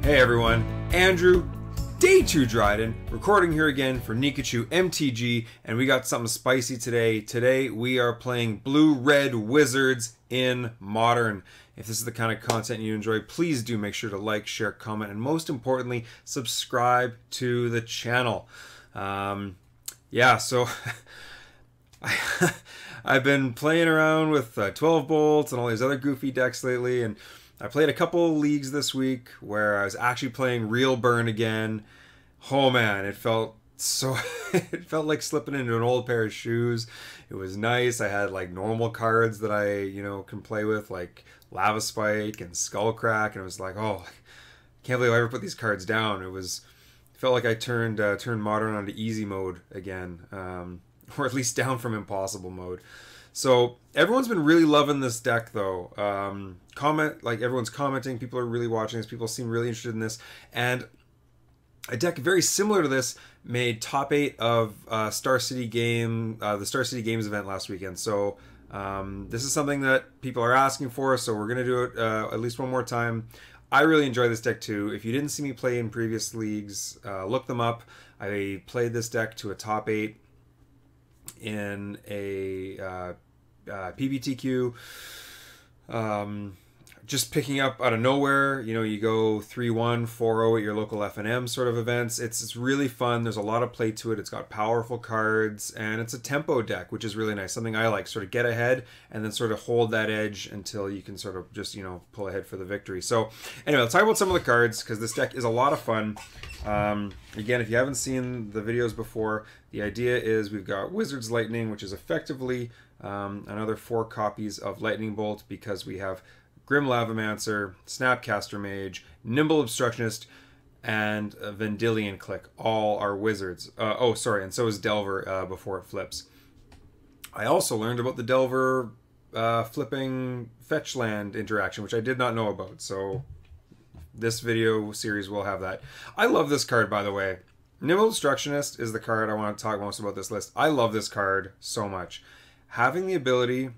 Hey everyone, Andrew, day 2 Dryden, recording here again for Pikachu MTG, and we got something spicy today. Today we are playing Blue-Red Wizards in Modern. If this is the kind of content you enjoy, please do make sure to like, share, comment, and most importantly, subscribe to the channel. Yeah, so I've been playing around with 12 bolts and all these other goofy decks lately, and I played a couple leagues this week where I was actually playing real burn again. Oh man, it felt so it felt like slipping into an old pair of shoes. It was nice. I had like normal cards that I, can play with, like Lava Spike and Skullcrack, and it was like, oh, I can't believe I ever put these cards down. It felt like I turned Modern onto easy mode again, or at least down from impossible mode. So everyone's been really loving this deck, though. Everyone's commenting. People are really watching this. People seem really interested in this. And a deck very similar to this made top 8 of the Star City Games event last weekend. So this is something that people are asking for. So we're gonna do it at least one more time. I really enjoy this deck too. If you didn't see me play in previous leagues, look them up. I played this deck to a top 8 in a PPTQ, just picking up out of nowhere. You go 3-1, 4-0 at your local F&M sort of events. It's really fun. There's a lot of play to it. It's got powerful cards, and it's a tempo deck, which is really nice. Something I like, sort of get ahead and then sort of hold that edge until you can sort of just, pull ahead for the victory. So anyway, let's talk about some of the cards, because this deck is a lot of fun. Again, if you haven't seen the videos before, the idea is we've got Wizard's Lightning, which is effectively another 4 copies of Lightning Bolt, because we have Grim Lavamancer, Snapcaster Mage, Nimble Obstructionist, and Vendilion Clique. All are wizards. And so is Delver before it flips. I also learned about the Delver flipping fetch land interaction, which I did not know about. So this video series will have that. I love this card, by the way. Nimble Obstructionist is the card I want to talk most about this list. I love this card so much. Having the ability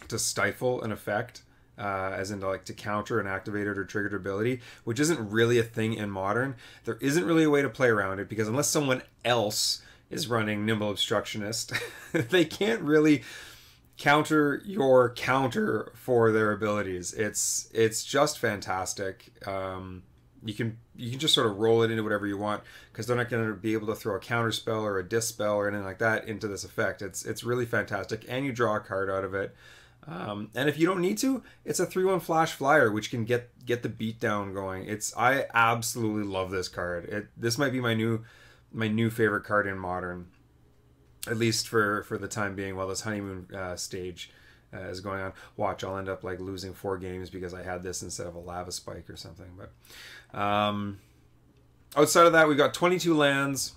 to stifle an effect, as in to counter an activated or triggered ability, which isn't really a thing in Modern. There isn't really a way to play around it, because unless someone else is running Nimble Obstructionist, they can't really counter your counter for their abilities. It's just fantastic. You can just sort of roll it into whatever you want, because they're not going to be able to throw a counter spell or a dispel or anything like that into this effect. It's really fantastic, and you draw a card out of it. And if you don't need to, it's a 3/1 flash flyer, which can get the beatdown going. I absolutely love this card. This might be my new favorite card in Modern, at least for the time being, while this honeymoon stage is going on. Watch, I'll end up losing 4 games because I had this instead of a Lava Spike or something. But outside of that, we've got 22 lands.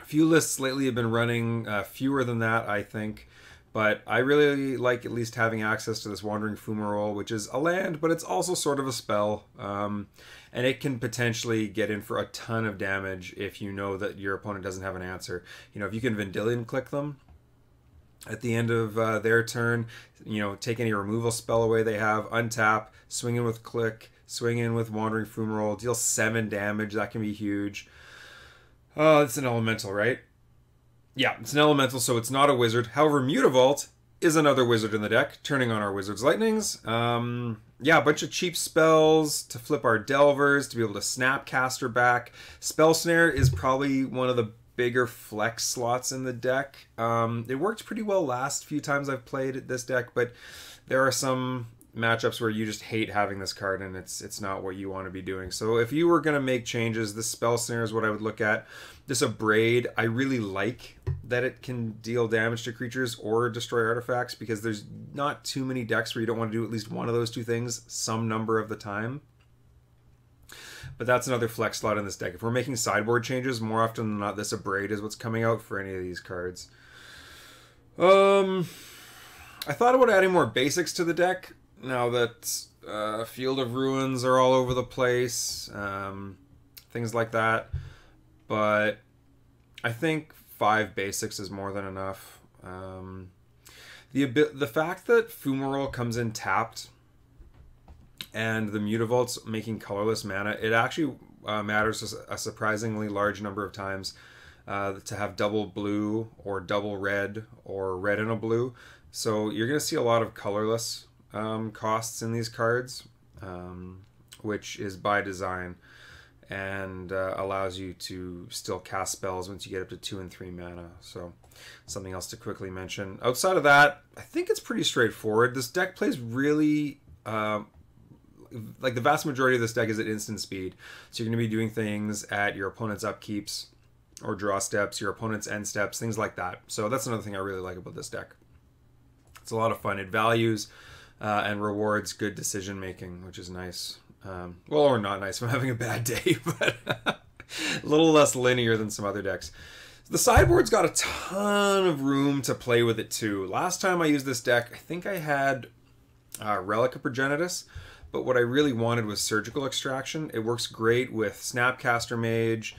A few lists lately have been running fewer than that, I think. But I really like at least having access to this Wandering Fumarole, which is a land, but it's also sort of a spell. And it can potentially get in for a ton of damage if you know that your opponent doesn't have an answer. If you can Vendilion Clique them at the end of their turn, take any removal spell away they have, untap, swing in with Clique, swing in with Wandering Fumarole, deal 7 damage. That can be huge. It's an elemental, right? Yeah, it's an elemental, so it's not a wizard. However, Mutavault is another wizard in the deck, turning on our Wizard's Lightnings. Yeah, a bunch of cheap spells to flip our Delvers, to be able to Snapcaster back. Spell Snare is probably one of the bigger flex slots in the deck. It worked pretty well last few times I've played this deck, but there are some matchups where you just hate having this card, and it's not what you want to be doing. So if you were going to make changes, this Spell Snare is what I would look at. This Abrade, I really like that it can deal damage to creatures or destroy artifacts, because there's not too many decks where you don't want to do at least one of those two things some number of the time. But that's another flex slot in this deck. If we're making sideboard changes, more often than not, this Abrade is what's coming out for any of these cards. I thought about adding more basics to the deck now that Field of Ruins are all over the place, things like that. But I think 5 basics is more than enough. The fact that Fumarole comes in tapped and the Mutavault's making colorless mana. It actually matters a surprisingly large number of times to have double blue or double red or red and a blue. So you're going to see a lot of colorless costs in these cards, which is by design, and allows you to still cast spells once you get up to 2 and 3 mana. So something else to quickly mention. Outside of that, I think it's pretty straightforward. This deck plays really... like the vast majority of this deck is at instant speed. So you're going to be doing things at your opponent's upkeeps or draw steps, your opponent's end steps, things like that. So that's another thing I really like about this deck. It's a lot of fun. It values and rewards good decision making, which is nice. Well, or not nice if I'm having a bad day, but a little less linear than some other decks. The sideboard's got a ton of room to play with it too. Last time I used this deck, I think I had Relic of Progenitus, but what I really wanted was Surgical Extraction. It works great with Snapcaster Mage.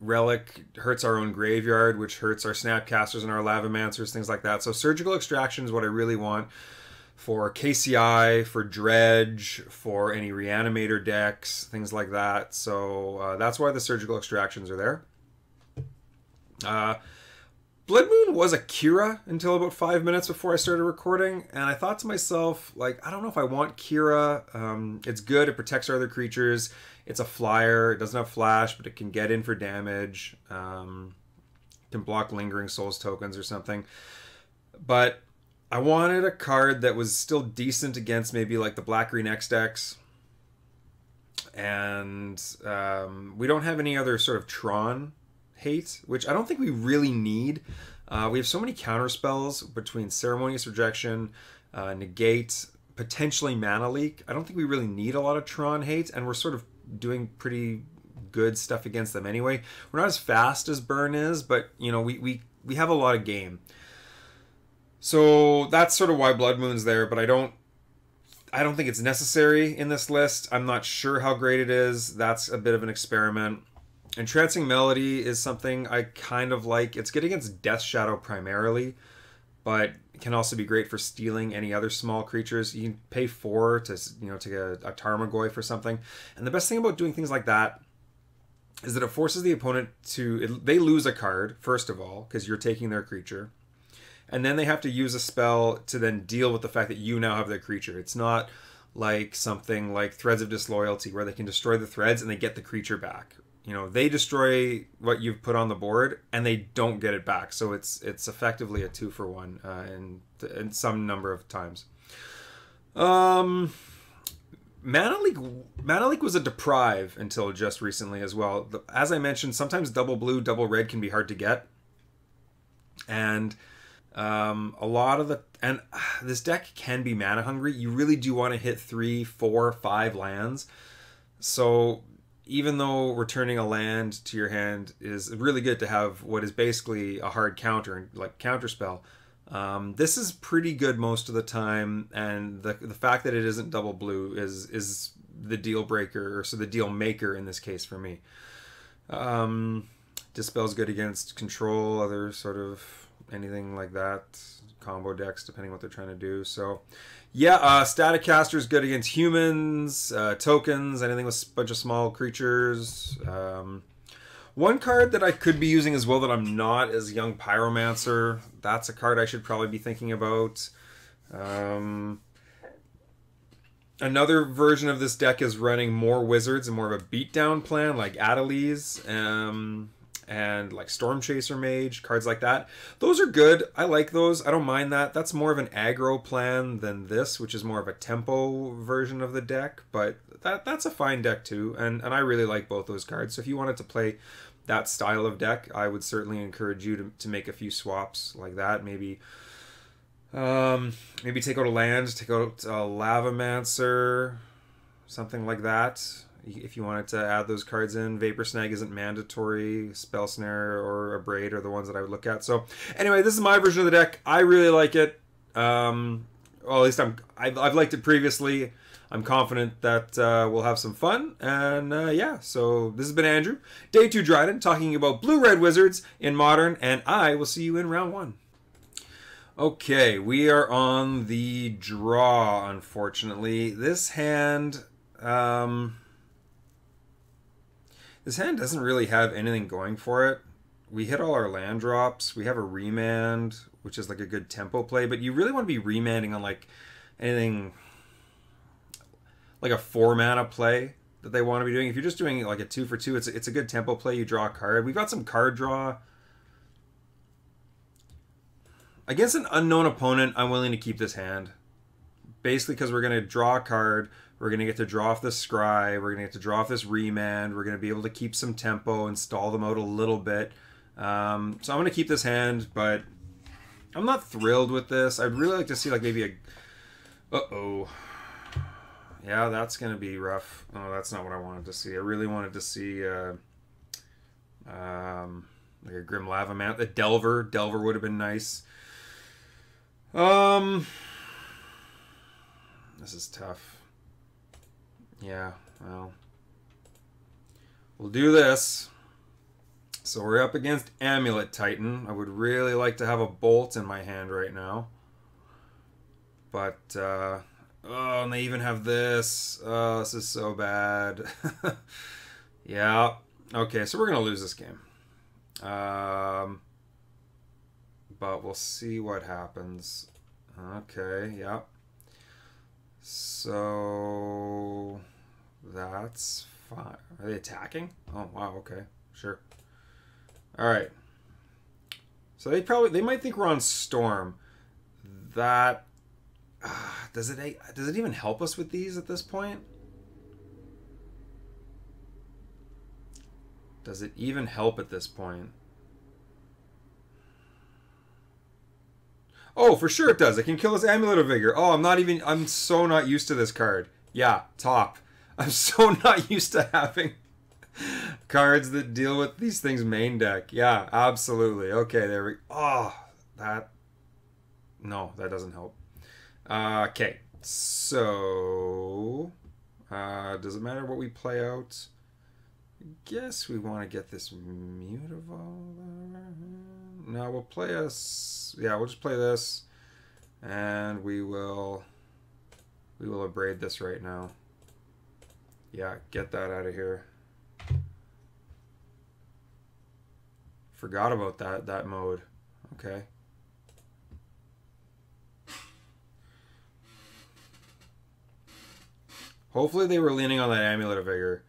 Relic hurts our own graveyard, which hurts our Snapcasters and our Lavamancers, things like that. So Surgical Extraction is what I really want for KCI, for Dredge, for any Reanimator decks, things like that. So that's why the Surgical Extractions are there. Blood Moon was a Kira until about 5 minutes before I started recording, and I thought to myself, like, I don't know if I want Kira. It's good, it protects our other creatures, it's a flyer, it doesn't have flash, but it can get in for damage, can block Lingering Souls tokens or something. But I wanted a card that was still decent against maybe like the Black-Green X decks, and we don't have any other sort of Tron hate, which I don't think we really need. We have so many counter spells between Ceremonious Rejection, Negate, potentially Mana Leak. I don't think we really need a lot of Tron hate, and we're sort of doing pretty good stuff against them anyway. We're not as fast as Burn is, but you know, we have a lot of game. So that's sort of why Blood Moon's there, but I don't think it's necessary in this list. I'm not sure how great it is. That's a bit of an experiment. Entrancing Melody is something I kind of like. It's good against Death Shadow primarily, but it can also be great for stealing any other small creatures. You can pay 4 to, you know, to get a Tarmogoyf or something. And the best thing about doing things like that is that it forces the opponent to... they lose a card, first of all, because you're taking their creature. And then they have to use a spell to then deal with the fact that you now have their creature. It's not like something like Threads of Disloyalty, where they can destroy the threads and they get the creature back. You know, they destroy what you've put on the board and they don't get it back. So it's effectively a 2-for-1 in some number of times. Mana Leak was a deprive until just recently as well. As I mentioned, sometimes double blue, double red can be hard to get. And a lot of this deck can be mana hungry. You really do want to hit 3, 4, 5 lands. So even though returning a land to your hand is really good to have what is basically a hard counter, like counter spell, this is pretty good most of the time, and the fact that it isn't double blue is the deal breaker, or so the deal maker in this case for me. Dispel's good against control, other sort of anything like that, combo decks depending what they're trying to do. So yeah, Static Caster is good against humans, tokens, anything with a bunch of small creatures. One card that I could be using as well that I'm not is Young Pyromancer. That's a card I should probably be thinking about. Another version of this deck is running more wizards and more of a beatdown plan, like Adeliz, and like Storm Chaser Mage, cards like that. Those are good. I like those. I don't mind that. That's more of an aggro plan than this, which is more of a tempo version of the deck. But that's a fine deck too, and I really like both those cards. So if you wanted to play that style of deck, I would certainly encourage you to make a few swaps like that. Maybe take out a land, take out a Lavamancer, something like that. If you wanted to add those cards in, Vapor Snag isn't mandatory. Spell Snare or a Braid are the ones that I would look at. So anyway, this is my version of the deck. I really like it. Well, at least I've liked it previously. I'm confident that we'll have some fun. And yeah, so this has been Andrew, Day 2 Dryden, talking about Blue-Red Wizards in Modern, and I will see you in round 1. Okay, we are on the draw, unfortunately. This hand doesn't really have anything going for it. We hit all our land drops. We have a remand, which is like a good tempo play, but you really want to be remanding on like anything like a 4-mana play that they want to be doing. If you're just doing like a 2 for 2, it's a good tempo play. You draw a card. We've got some card draw. Against an unknown opponent, I'm willing to keep this hand. Basically because we're going to draw a card. We're going to get to draw off this scry. We're going to get to draw off this remand. We're going to be able to keep some tempo and stall them out a little bit. So I'm going to keep this hand, but I'm not thrilled with this. I'd really like to see like maybe a... Uh-oh. Yeah, that's going to be rough. Oh, that's not what I wanted to see. I really wanted to see like a Grim Lavamancer. A Delver. Delver would have been nice. This is tough. Yeah, well. We'll do this. So we're up against Amulet Titan. I would really like to have a Bolt in my hand right now. But, oh, and they even have this. Oh, this is so bad. Yeah. Okay, so we're going to lose this game. But we'll see what happens. Okay, yeah. So that's fine. Are they attacking? Oh, wow, okay. Sure. Alright. So they might think we're on Storm. That does it even help us with these at this point? Does it even help at this point? Oh, for sure it does. It can kill his Amulet of Vigor. Oh, I'm so not used to this card. Yeah, top. I'm so not used to having cards that deal with these things main deck. Yeah, absolutely. Okay, there we... Oh, no, that doesn't help. Okay, so... does it matter what we play out? I guess we want to get this Mutavault. No, we'll play us... Yeah, we'll just play this. And we will abrade this right now. Yeah, get that out of here. Forgot about that mode. Okay. Hopefully they were leaning on that Amulet of Vigor.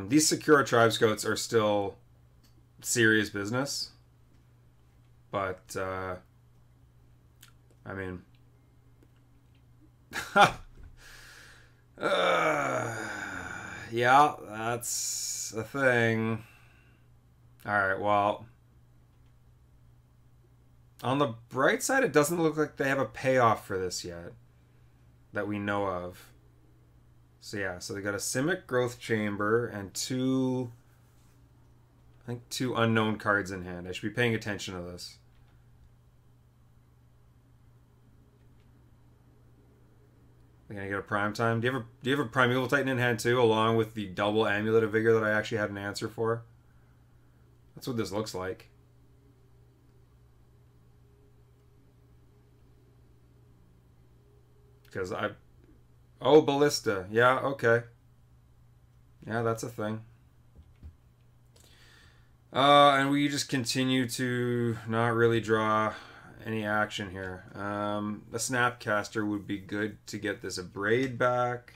These Sakura Tribe Scouts are still serious business. But, I mean... yeah, that's a thing. Alright, well... On the bright side, it doesn't look like they have a payoff for this yet. That we know of. So yeah, so they got a Simic Growth Chamber and two unknown cards in hand. I should be paying attention to this. They're gonna get a Prime Time. Do you have a Primeval Titan in hand too, along with the double Amulet of Vigor that I actually had an answer for? That's what this looks like. Because oh, Ballista. Yeah, okay. Yeah, that's a thing. And we just continue to not really draw any action here. A Snapcaster would be good to get this Abrade back.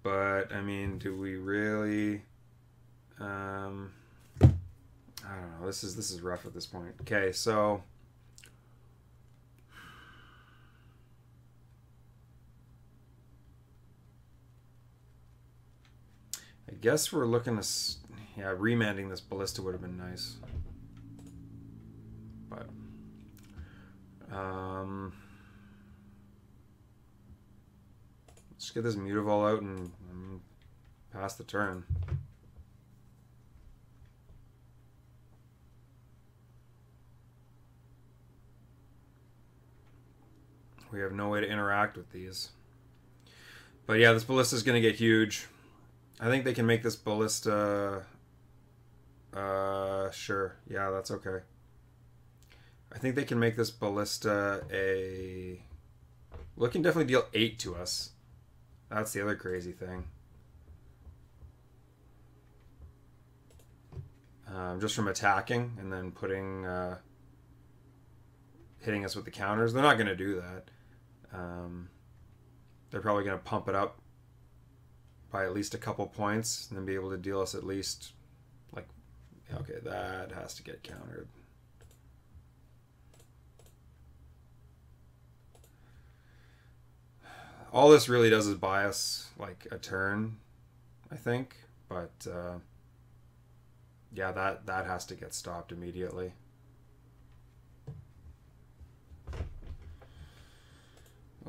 But, I mean, do we really... I don't know. This is rough at this point. Okay, so... I guess we're looking to... Yeah, remanding this Ballista would have been nice. But... let's get this Mutavault out and pass the turn. We have no way to interact with these. But yeah, this Ballista is going to get huge. I think they can make this Ballista... sure. Yeah, that's okay. I think they can make this ballista a... Well, it can definitely deal 8 to us. That's the other crazy thing. Just from attacking and then putting... hitting us with the counters. They're not going to do that. They're probably going to pump it up by at least a couple points and then be able to deal us at least... Like, okay, that has to get countered. All this really does is buy us like a turn, I think. But yeah, that has to get stopped immediately.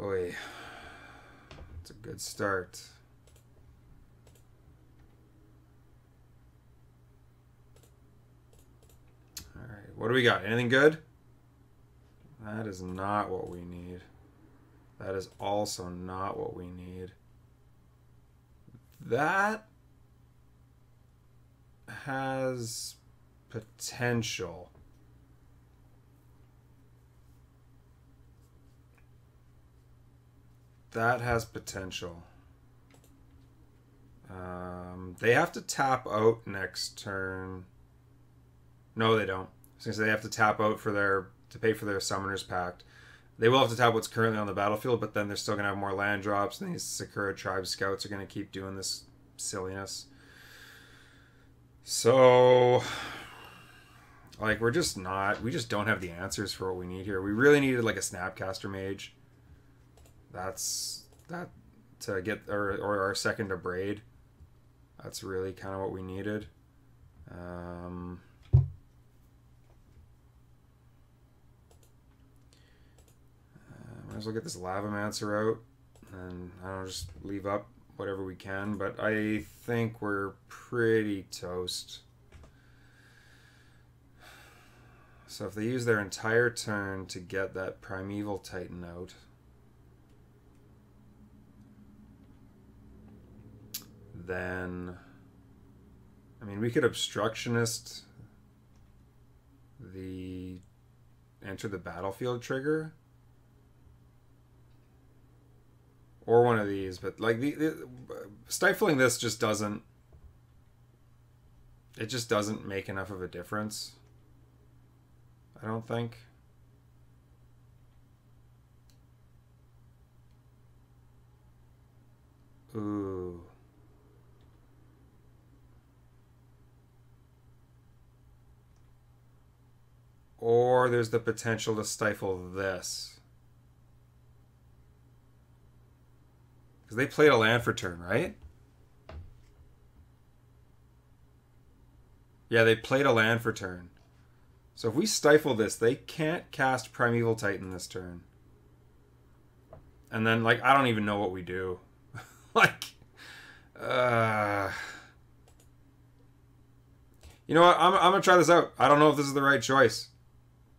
Oy. It's a good start. Alright, what do we got? Anything good? That is not what we need. That is also not what we need. That has potential. That has potential. They have to tap out next turn. No, they don't. Since they have to tap out for their to pay for their Summoner's Pact. They will have to tap what's currently on the battlefield, but then they're still going to have more land drops, and these Sakura Tribe Scouts are going to keep doing this silliness. So, like, we just don't have the answers for what we need here. We really needed, like, a Snapcaster Mage. That to get, or our second to Braid. That's really kind of what we needed. Might as well get this Lavamancer out, and I don't know, just leave up whatever we can, but I think we're pretty toast. So if they use their entire turn to get that Primeval Titan out, then, I mean, we could Obstructionist the enter the battlefield trigger. Or one of these, but like the stifling this just doesn't. It just doesn't make enough of a difference. I don't think. Ooh. Or there's the potential to stifle this. Because they played a land for turn, right? Yeah, they played a land for turn. So if we stifle this, they can't cast Primeval Titan this turn. And then, like, I don't even know what we do. Like, you know what? I'm going to try this out. I don't know if this is the right choice.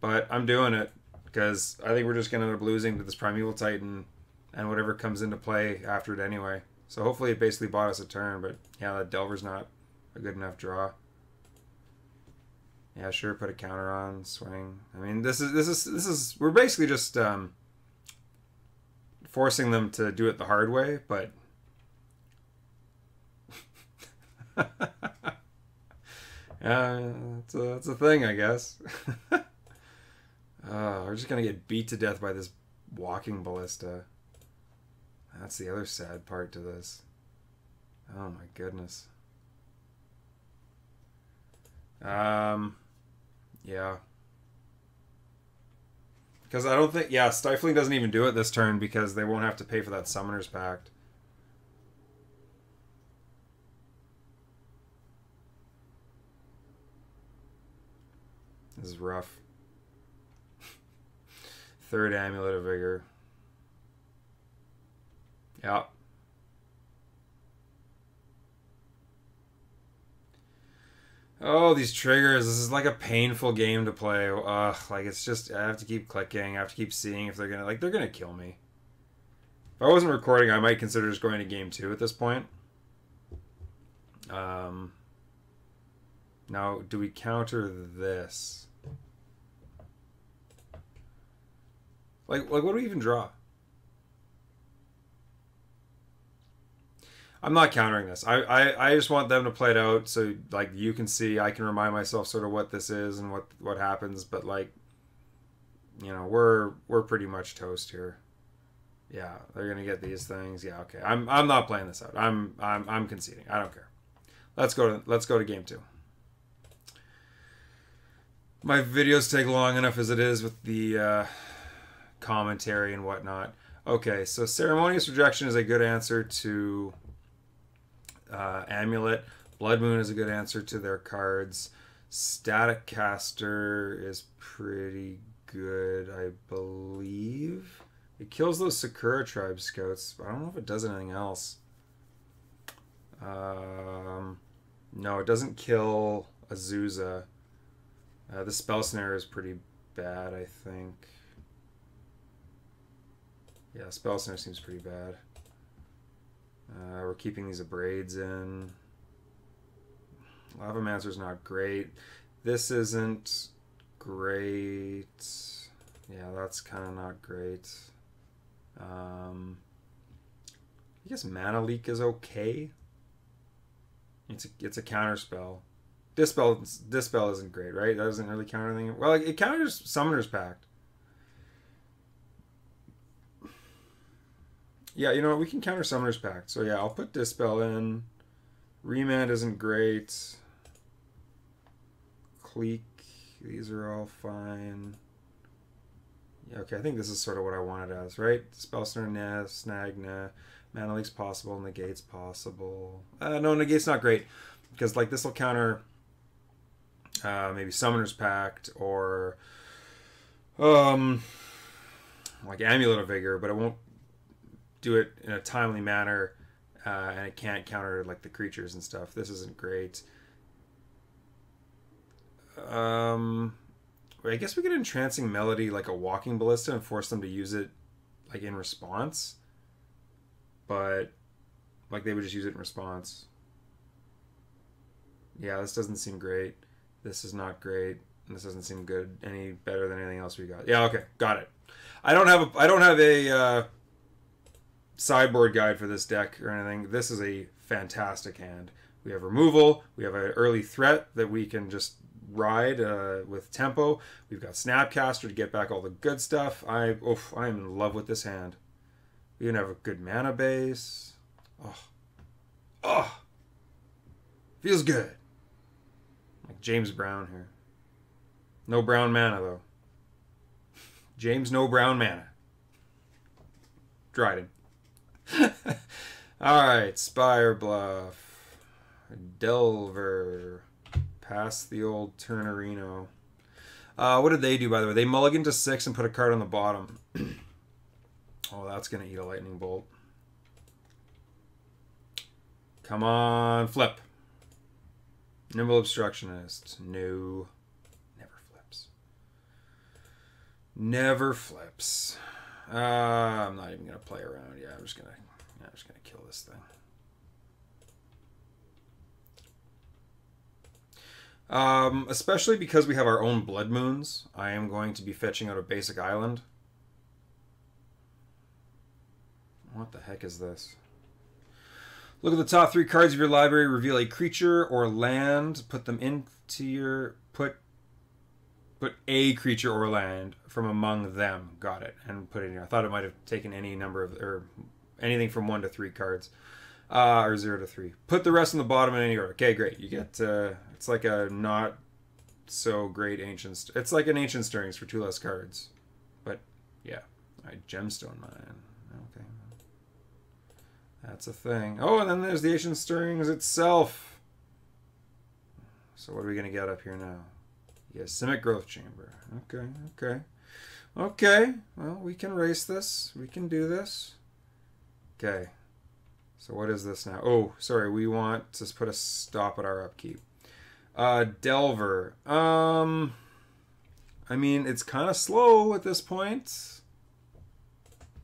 But I'm doing it. Because I think we're just going to end up losing to this Primeval Titan and whatever comes into play after it anyway. So hopefully it basically bought us a turn, but yeah, that Delver's not a good enough draw. Yeah, sure, put a counter on, swing. I mean, this is we're basically just forcing them to do it the hard way, but yeah, it's a thing, I guess. We're just gonna get beat to death by this walking ballista. That's the other sad part to this. Oh my goodness. Yeah. Because I don't think... Yeah, Stifling doesn't even do it this turn because they won't have to pay for that Summoner's Pact. This is rough. Third Amulet of Vigor. Yeah. Oh, these triggers. This is like a painful game to play. Ugh, like it's just, I have to keep clicking. I have to keep seeing if they're gonna, like, they're gonna kill me. If I wasn't recording, I might consider just going to game 2 at this point. Now, do we counter this? Like what do we even draw? I'm not countering this. I just want them to play it out so like you can see, I can remind myself sort of what this is and what happens, but like, you know, we're pretty much toast here. Yeah, they're gonna get these things. Yeah, okay. I'm not playing this out. I'm conceding. I don't care. Let's go to game 2. My videos take long enough as it is with the commentary and whatnot. Okay, so Ceremonious Rejection is a good answer to Amulet. Blood Moon is a good answer to their cards. Static Caster is pretty good, I believe. It kills those Sakura Tribe Scouts, but I don't know if it does anything else. No, it doesn't kill Azusa. The Spell Snare is pretty bad, I think. Yeah, Spell Snare seems pretty bad. We're keeping these Abrades in. Lavamancer's not great. This isn't great. Yeah, that's kind of not great. I guess Mana Leak is okay. It's a counter spell. Dispel isn't great, right? That doesn't really counter anything. Well, it counters Summoner's Pact. Yeah, you know what? We can counter Summoner's Pact. So yeah, I'll put Dispel in. Remand isn't great. Clique, these are all fine. Yeah, okay, I think this is sort of what I wanted as, right? Spell Snare, nah. Snag, nah. Mana Leak's possible. Negate's possible. No, Negate's not great. Because, like, this will counter maybe Summoner's Pact or like Amulet of Vigor, but it won't do it in a timely manner, and it can't counter like the creatures and stuff. This isn't great. I guess we could Entrancing Melody like a Walking Ballista and force them to use it like in response, but like they would just use it in response. Yeah, this doesn't seem great. This is not great. This doesn't seem good any better than anything else we got. Yeah, okay, got it. I don't have a sideboard guide for this deck or anything. This is a fantastic hand. We have removal. We have an early threat that we can just ride with tempo. We've got Snapcaster to get back all the good stuff. I'm in love with this hand. We even have a good mana base. Oh, feels good. Like James Brown here. No brown mana though. James, no brown mana. Dryden. Alright, Spire Bluff. Delver. Pass the old Turnerino. What did they do, by the way? They mulligan to 6 and put a card on the bottom. Oh, that's going to eat a lightning bolt. Come on, flip. Nimble Obstructionist. No. Never flips. Never flips. I'm not even going to play around. Yeah, I'm just going to kill this thing. Especially because we have our own Blood Moons, I am going to be fetching out a basic island. What the heck is this? Look at the top 3 cards of your library, reveal a creature or land, put them into your... Put a creature or land from among them. Got it. And put it in here. I thought it might have taken any number of... or anything from 1 to 3 cards. Or 0 to 3. Put the rest on the bottom in any order. Okay, great. You get... it's like a not so great Ancient... It's like an Ancient Stirrings for 2 less cards. But, yeah. Alright, Gemstone Mine. Okay. That's a thing. Oh, and then there's the Ancient Stirrings itself. So what are we going to get up here now? Yes, Simic Growth Chamber. Okay, okay. Okay, well, we can race this. We can do this. Okay. So what is this now? Oh, sorry, we want to put a stop at our upkeep. Delver. I mean, it's kind of slow at this point.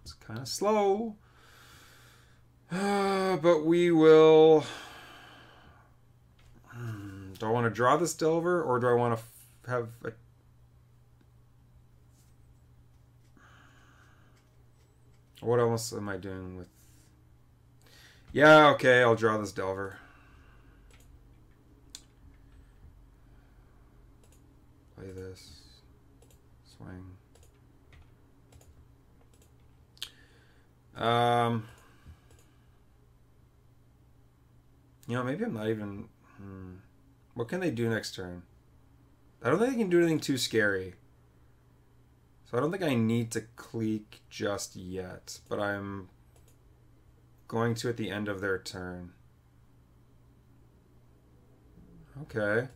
It's kind of slow. But we will... Do I want to draw this Delver, or do I want to have a... What else am I doing with... Yeah, okay, I'll draw this Delver. Play this. Swing. You know, maybe I'm not even... What can they do next turn? I don't think they can do anything too scary. So I don't think I need to Clique just yet. But I'm going to at the end of their turn. Okay.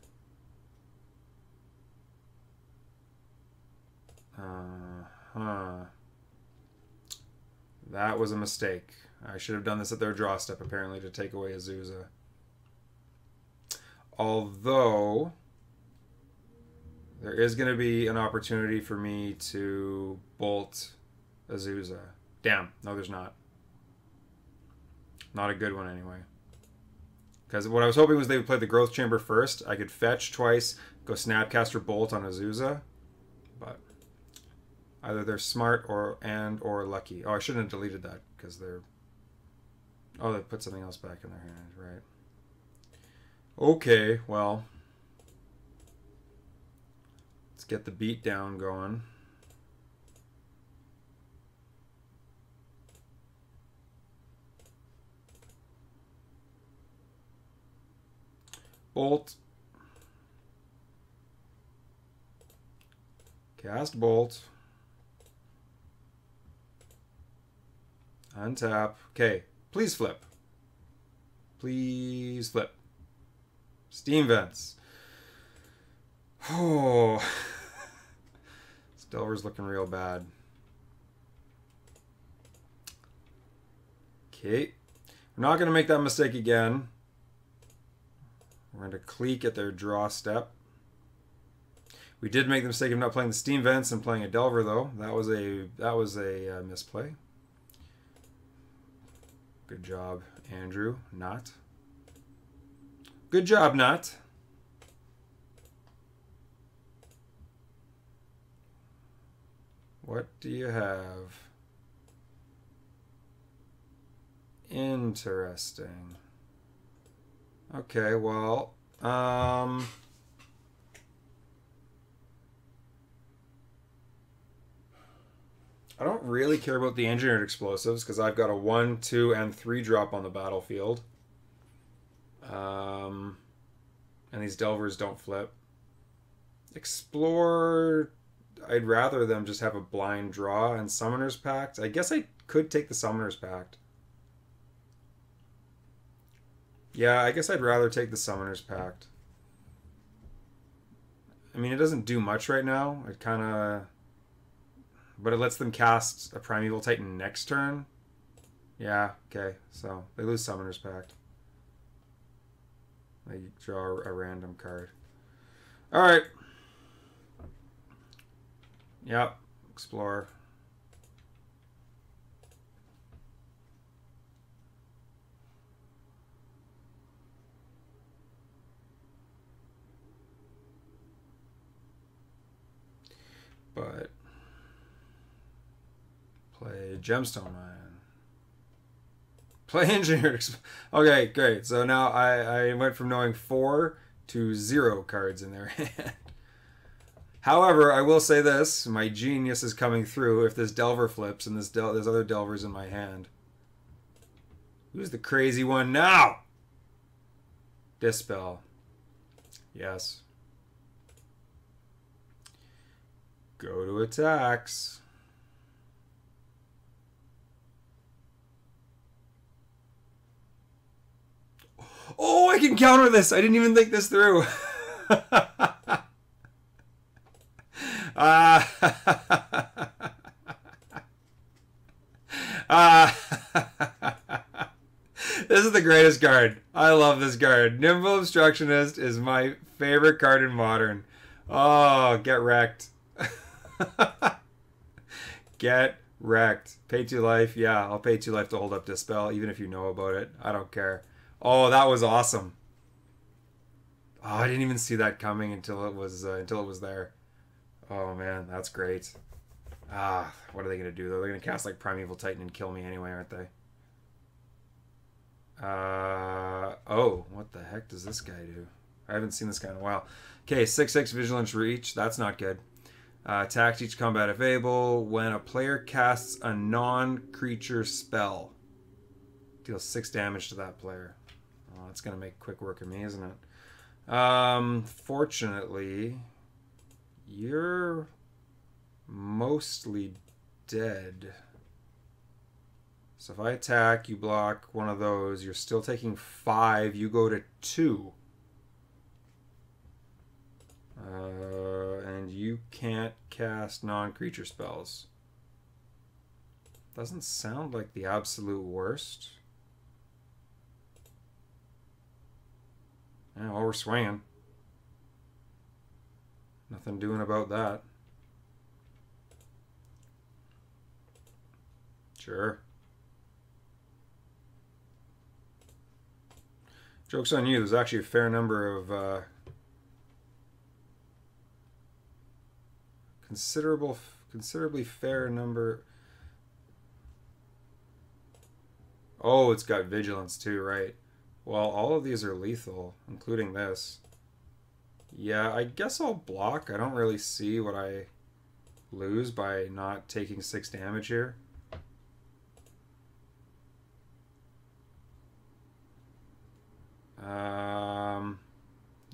That was a mistake. I should have done this at their draw step, apparently, to take away Azusa. Although, there is going to be an opportunity for me to bolt Azusa. Damn, no there's not. Not a good one, anyway. Because what I was hoping was they would play the Growth Chamber first. I could fetch twice, go Snapcaster Bolt on Azusa. But either they're smart or lucky. Oh, I shouldn't have deleted that because they're... Oh, they put something else back in their hand, right? Okay, well. Let's get the beat down going. Bolt. Cast Bolt. Untap. Okay, please flip. Please flip. Steam Vents. Oh. This Delver's looking real bad. Okay. We're not going to make that mistake again. We're going to Clique at their draw step. We did make the mistake of not playing the Steam Vents and playing a Delver, though. That was a misplay. Good job, Andrew. Not. Good job, Not. What do you have? Interesting. Okay, well, I don't really care about the engineered explosives because I've got a 1, 2, and 3 drop on the battlefield. And these Delvers don't flip. Explore, I'd rather them just have a blind draw and Summoner's Pact. I guess I could take the Summoner's Pact. Yeah, I guess I'd rather take the Summoner's Pact. I mean, it doesn't do much right now. It kind of... But it lets them cast a Primeval Titan next turn. Yeah, okay. So, they lose Summoner's Pact. They draw a random card. Alright. Yep. Explore. But play Gemstone Mine. Play Engineered. Okay, great. So now I went from knowing 4 to 0 cards in their hand. However, I will say this: my genius is coming through. If this Delver flips and there's other Delvers in my hand. Who's the crazy one now? Dispel. Yes. Go to attacks. Oh, I can counter this. I didn't even think this through. This is the greatest card. I love this card. Nimble Obstructionist is my favorite card in Modern. Oh, get wrecked. Get wrecked. Pay 2 life. Yeah, I'll pay 2 life to hold up Dispel, even if you know about it. I don't care. Oh, that was awesome. Oh, I didn't even see that coming until it was there. Oh man, that's great. Ah, what are they going to do, though? They're going to cast, like, Primeval Titan and kill me anyway, aren't they? Oh, what the heck does this guy do? I haven't seen this guy in a while. Okay, 6/6 Vigilance Reach. That's not good. Attack each combat if able. When a player casts a non-creature spell, deals 6 damage to that player. Oh, that's going to make quick work of me, isn't it? Fortunately, you're mostly dead. So if I attack, you block one of those, you're still taking 5, you go to 2. And you can't cast non-creature spells. Doesn't sound like the absolute worst. Yeah, well, we're swinging. Nothing doing about that. Sure. Joke's on you. There's actually a fair number of considerably fair number. Oh, it's got vigilance too, right? Well, all of these are lethal, including this. Yeah, I guess I'll block. I don't really see what I lose by not taking 6 damage here.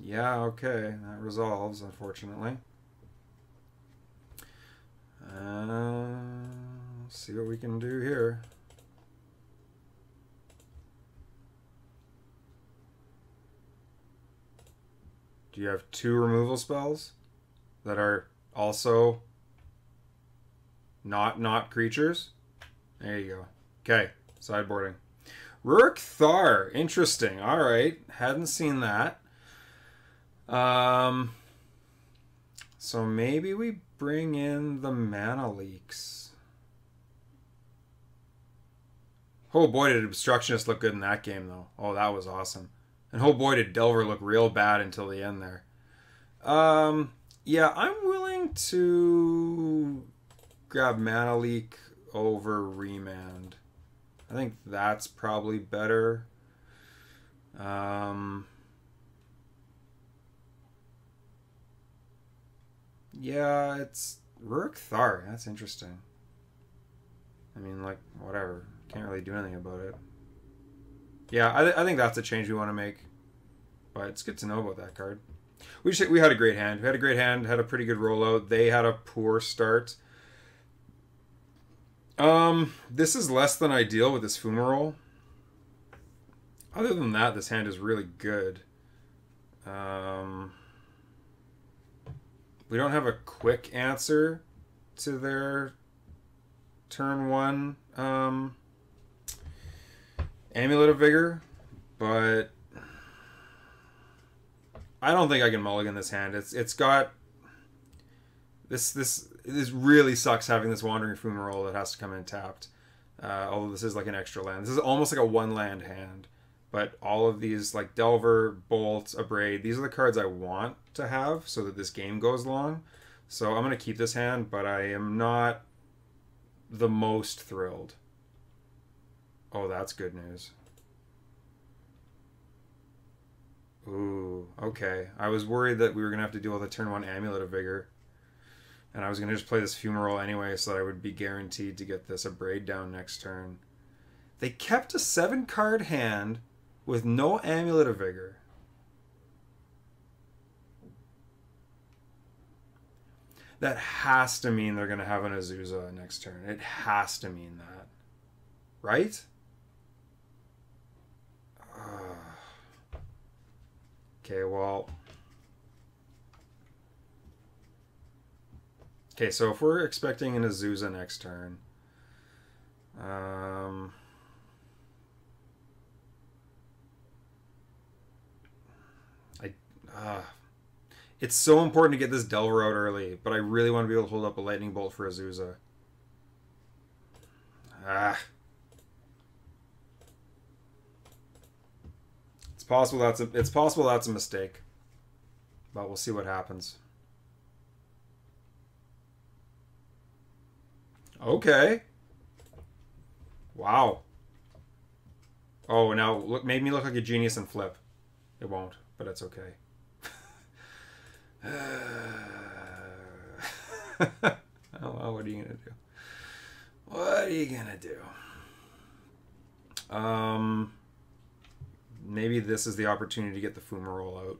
Yeah, okay. That resolves, unfortunately. See what we can do here. Do you have 2 removal spells that are also not creatures? There you go. Okay, sideboarding. Rurk Thar, interesting. All right, hadn't seen that. So maybe we bring in the mana leaks. Oh boy, did Obstructionist look good in that game, though. Oh, that was awesome. And oh boy, did Delver look real bad until the end there. Yeah, I'm willing to grab Mana Leak over Remand. I think that's probably better. Yeah, it's Rurk Thar. That's interesting. I mean, like, whatever. Can't really do anything about it. Yeah, I think that's a change we want to make. But it's good to know about that card. We had a great hand. We had a great hand, had a pretty good rollout. They had a poor start. This is less than ideal with this Fumarole. Other than that, this hand is really good. We don't have a quick answer to their turn 1 Amulet of Vigor, but I don't think I can mulligan this hand. It's got this really sucks having this Wandering Fumarole that has to come in tapped. Although this is like an extra land. This is almost like a 1-land hand. But all of these, like Delver, Bolt, Abrade, these are the cards I want to have so that this game goes long. So I'm going to keep this hand, but I am not the most thrilled. Oh, that's good news. Ooh, okay. I was worried that we were going to have to deal with a turn 1 Amulet of Vigor. And I was going to just play this Fumarole anyway so that I would be guaranteed to get this Abrade down next turn. They kept a 7-card hand with no Amulet of Vigor. That has to mean they're going to have an Azusa next turn. It has to mean that. Right? Okay, well... Okay, so if we're expecting an Azusa next turn... it's so important to get this Delver out early, but I really want to be able to hold up a Lightning Bolt for Azusa. It's possible that's a mistake, but we'll see what happens. Okay. Wow. Oh, now look, made me look like a genius and flip. It won't, but it's okay. Oh, well, what are you gonna do? What are you gonna do? Maybe this is the opportunity to get the Fumarole out.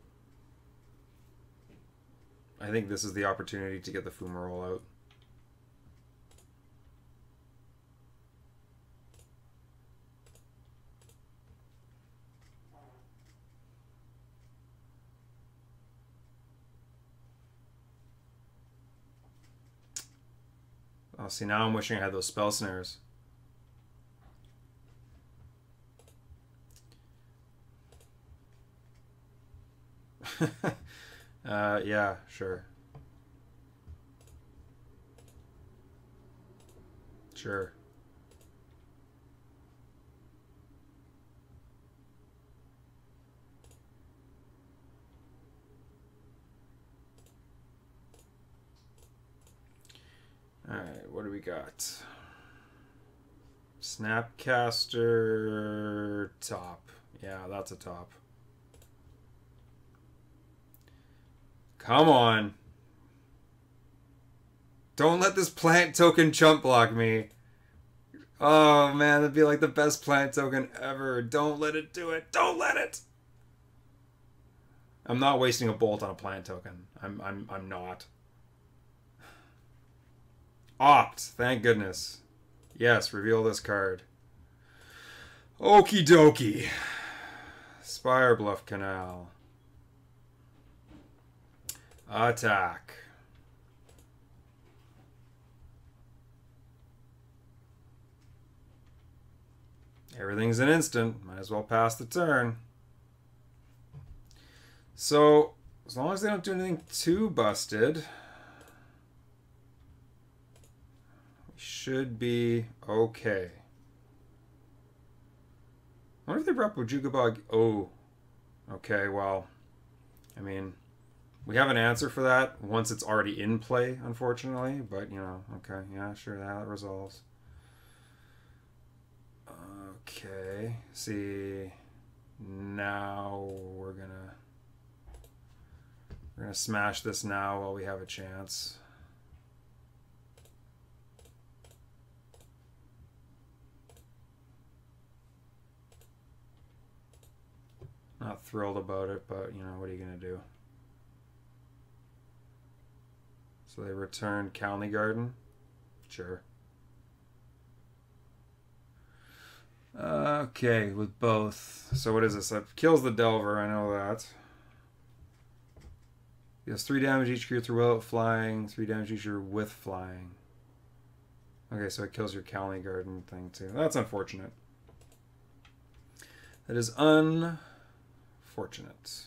I think this is the opportunity to get the Fumarole out. Oh, see, now I'm wishing I had those spell snares. Yeah, sure. Sure. Alright, what do we got? Snapcaster top. Yeah, that's a top. Come on. Don't let this plant token chump block me. Oh man, that'd be like the best plant token ever. Don't let it do it. Don't let it. I'm not wasting a bolt on a plant token. I'm not. Opt, thank goodness. Yes, reveal this card. Okie dokie. Spire Bluff Canal. Attack. Everything's an instant. Might as well pass the turn. So, as long as they don't do anything too busted, we should be okay. I wonder if they brought Bojuka Bog. Oh, okay, well, I mean, we have an answer for that once it's already in play, unfortunately, but, you know, okay, yeah, sure, that resolves. Okay, see, now we're gonna smash this now while we have a chance. Not thrilled about it, but you know, what are you gonna do? So they returned Calney Garden? Sure. Okay, with both. So what is this? That kills the Delver, I know that. He has 3 damage each creature without flying, 3 damage each creature with flying. Okay, so it kills your Calney Garden thing too. That's unfortunate. That is unfortunate.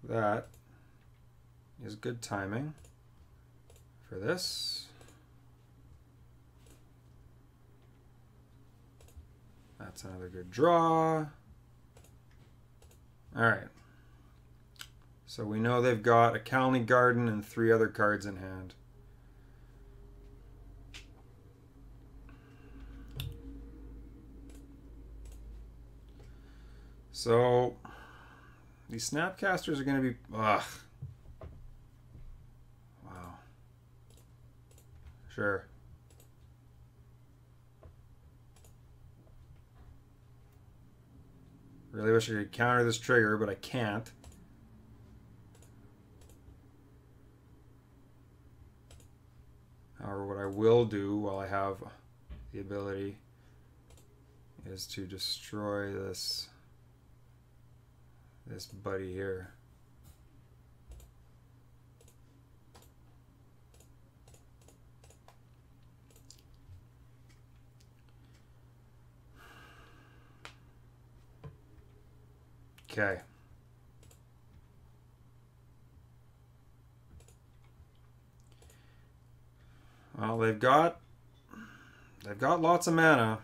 That is good timing for this. That's another good draw. Alright. So we know they've got a Calney Garden and 3 other cards in hand. So these Snapcasters are going to be... Ugh. Wow. Sure. Really wish I could counter this trigger, but I can't. However, what I will do while I have the ability is to destroy this buddy here. Okay. Well, they've got lots of mana.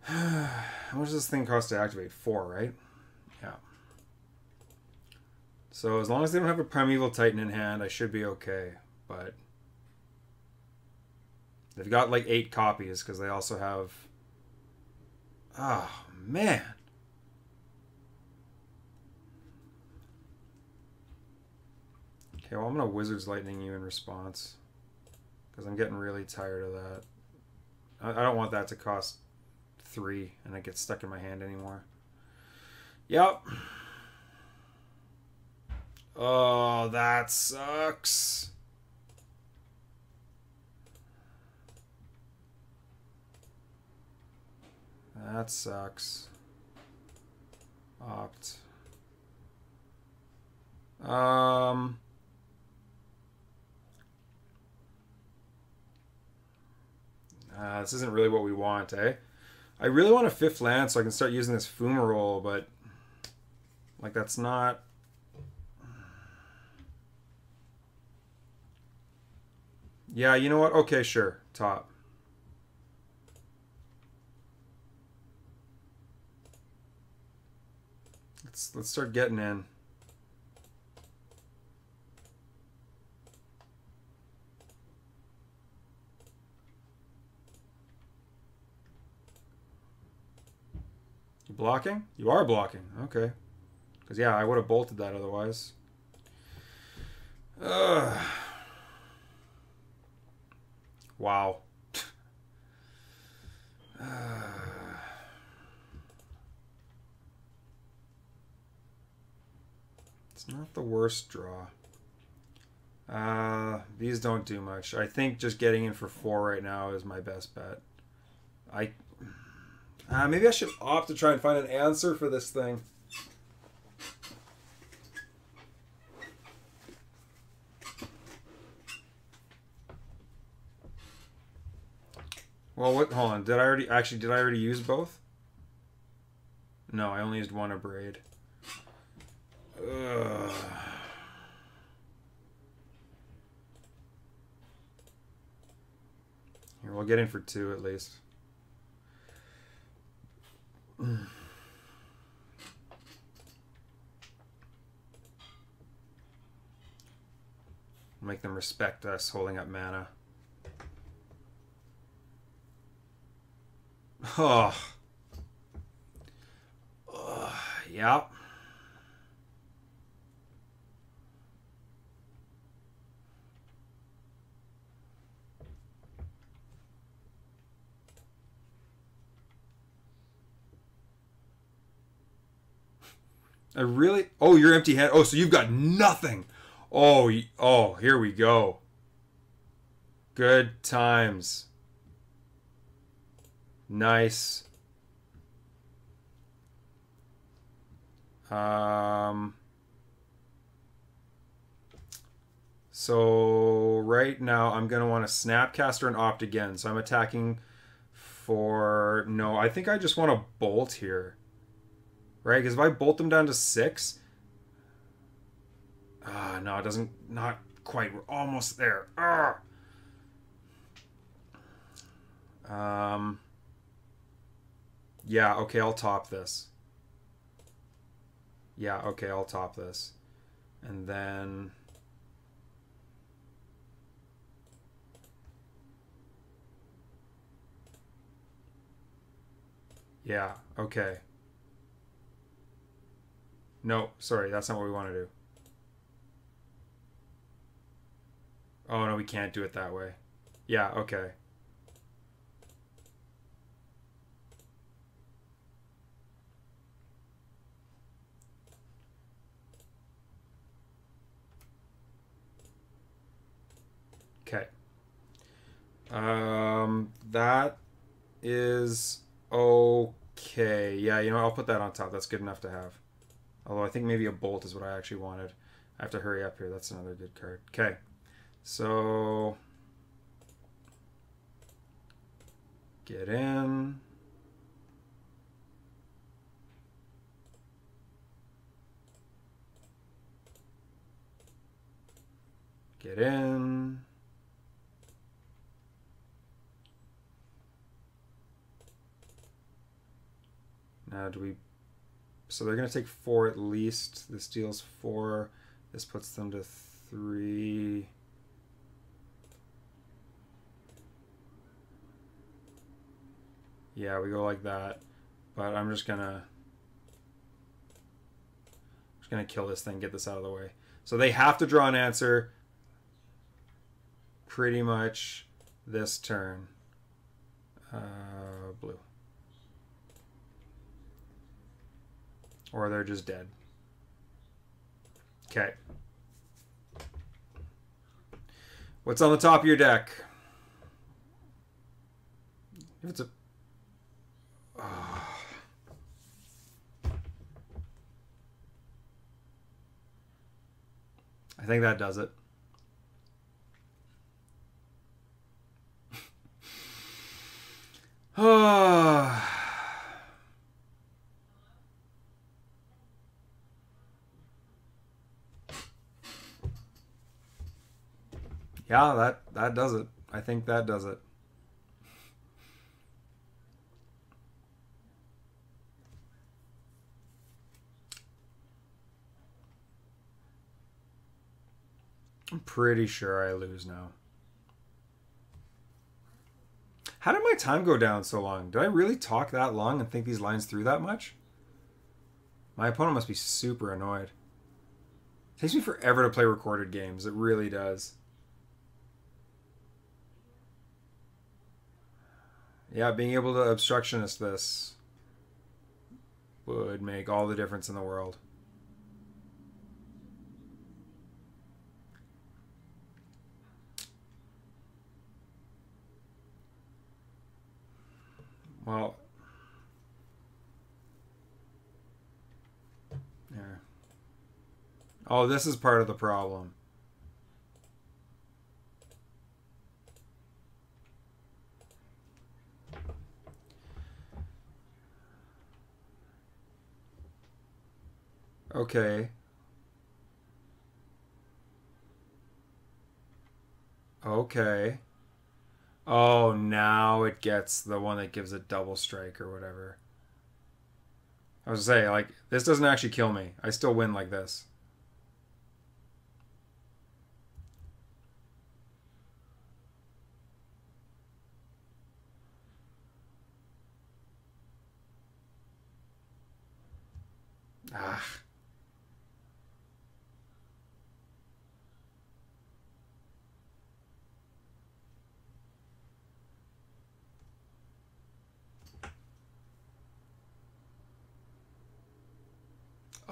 How much does this thing cost to activate? 4, right? Yeah. So as long as they don't have a Primeval Titan in hand, I should be okay. But they've got like 8 copies because they also have... Oh, man. Okay, well, I'm going to Wizard's Lightning you in response. Because I'm getting really tired of that. I don't want that to cost 3 and it gets stuck in my hand anymore. Yep. Oh, that sucks. That sucks. Opt. This isn't really what we want, eh? I really want a 5th land so I can start using this Fumarole, but like that's not... Yeah, you know what? Okay, sure. Top. Let's start getting in. You blocking? You are blocking. Okay. Because, yeah, I would have bolted that otherwise. Wow. It's not the worst draw. These don't do much. I think just getting in for 4 right now is my best bet. Maybe I should opt to try and find an answer for this thing. Well, what? Hold on. Did I already use both? No, I only used one Abrade. Ugh. Here, we'll get in for 2 at least. Make them respect us holding up mana. Oh. Yeah. I really... Oh, you're empty hand. Oh, so you've got nothing. Oh, here we go. Good times. Nice. So right now I'm going to want to Snapcaster and opt again. So I'm attacking for... No, I think I just want to bolt here. Right? Because if I bolt them down to 6... no, it doesn't... Not quite. We're almost there. Yeah, okay, I'll top this. Yeah, okay, I'll top this. And then... Yeah, okay. No, sorry, that's not what we want to do. Oh, no, we can't do it that way. Yeah, okay. Okay. That is okay. Yeah, you know, I'll put that on top. That's good enough to have. Although I think maybe a bolt is what I actually wanted. I have to hurry up here. That's another good card. Okay. So... Get in. Get in. Now do we... So they're going to take 4 at least. This deals 4. This puts them to 3. Yeah, we go like that. But I'm just gonna kill this thing, get this out of the way. So they have to draw an answer pretty much this turn. Blue. Or they're just dead. Okay. What's on the top of your deck? If it's a... I think that does it. Yeah, that does it. I think that does it. I'm pretty sure I lose now. How did my time go down so long? Did I really talk that long and think these lines through that much? My opponent must be super annoyed. It takes me forever to play recorded games. It really does. Yeah, being able to obstructionist this would make all the difference in the world. Well, yeah. Oh, this is part of the problem. Okay. Okay. Oh, now it gets the one that gives a double strike or whatever. I was gonna say, like, this doesn't actually kill me. I still win like this. Ah.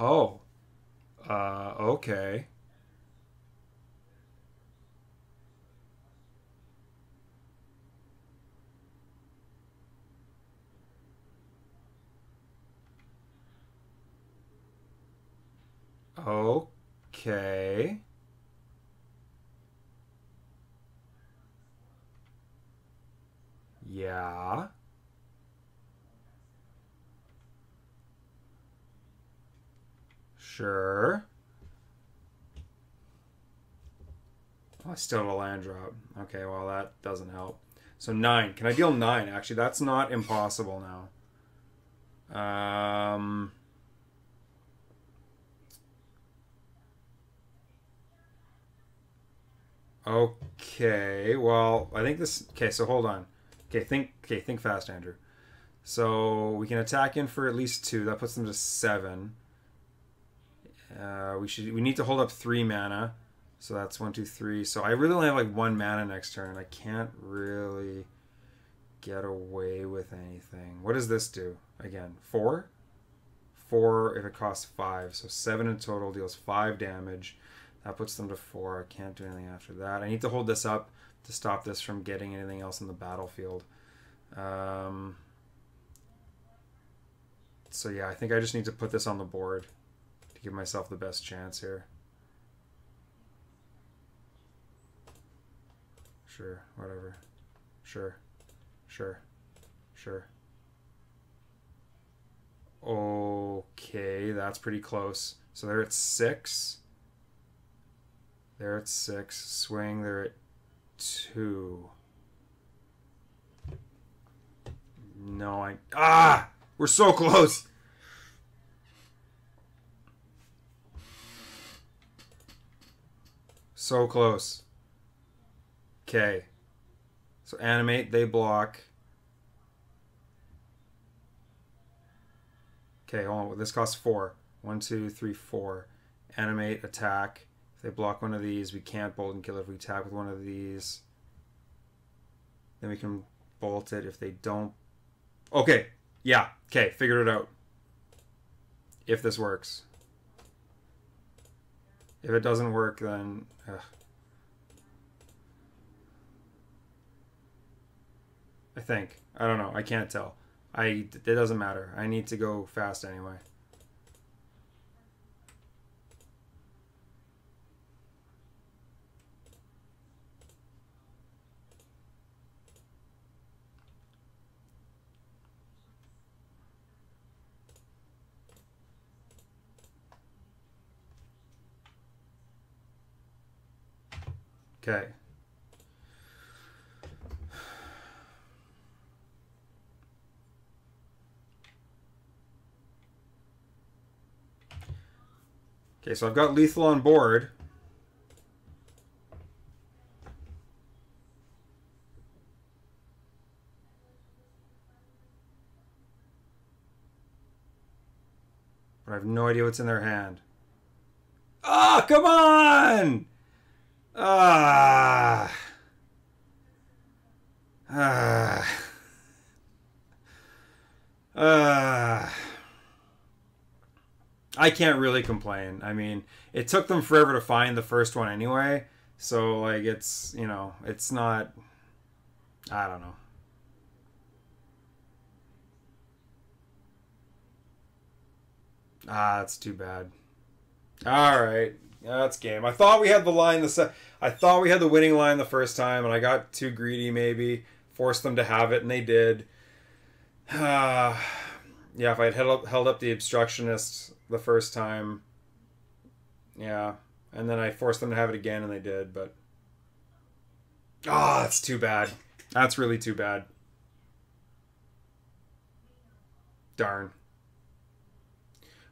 Oh. Okay. Okay. Yeah. Sure. Oh, I still have a land drop. Okay, well, that doesn't help. So 9. Can I deal 9? Actually, that's not impossible now. Okay, well, I think this... Okay, so hold on. Okay, think fast, Andrew. So we can attack in for at least 2. That puts them to 7. We need to hold up 3 mana. So that's 1, 2, 3. So I really only have like 1 mana next turn. I can't really get away with anything. What does this do? Again, 4? 4 if it costs 5. So 7 in total, deals 5 damage. That puts them to 4. I can't do anything after that. I need to hold this up to stop this from getting anything else in the battlefield. So yeah, I think I just need to put this on the board to give myself the best chance here. Sure, whatever. Sure. Okay, that's pretty close. So they're at 6. They're at 6. Swing, they're at 2. No, we're so close. So close. Okay. So animate, they block. Okay, hold on. This costs 4. 1, 2, 3, 4. Animate, attack. If they block one of these, we can't bolt and kill it. If we attack with one of these, then we can bolt it. If they don't... Okay. Yeah. Okay. Figured it out. If this works. If it doesn't work, then... Ugh. I think. I don't know. I can't tell. It doesn't matter. I need to go fast anyway. Okay. Okay, so I've got lethal on board. But I have no idea what's in their hand. Ah, come on! Ah. Ah. I can't really complain. I mean, it took them forever to find the first one anyway. So, like, it's, you know, it's not... I don't know. Ah, that's too bad. All right. That's game. I thought we had the line I thought we had the winning line the first time, and I got too greedy maybe. Forced them to have it, and they did. Yeah, if I had held up the Obstructionist the first time, yeah. And then I forced them to have it again, and they did, but... Ah, that's too bad. That's really too bad. Darn.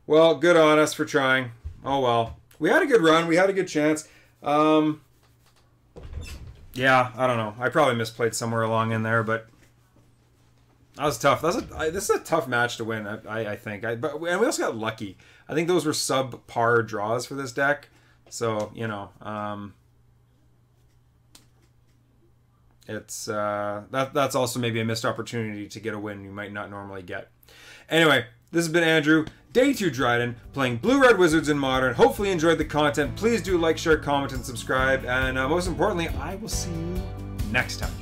Well, good on us for trying. Oh well. We had a good run. We had a good chance. Yeah, I don't know. I probably misplayed somewhere along in there, but that was tough. This is a tough match to win, I think. And we also got lucky. I think those were subpar draws for this deck. So, you know, it's that's also maybe a missed opportunity to get a win you might not normally get. Anyway, this has been Andrew, Day 2 Dryden, playing Blue-Red Wizards in Modern. Hopefully you enjoyed the content. Please do like, share, comment, and subscribe. And most importantly, I will see you next time.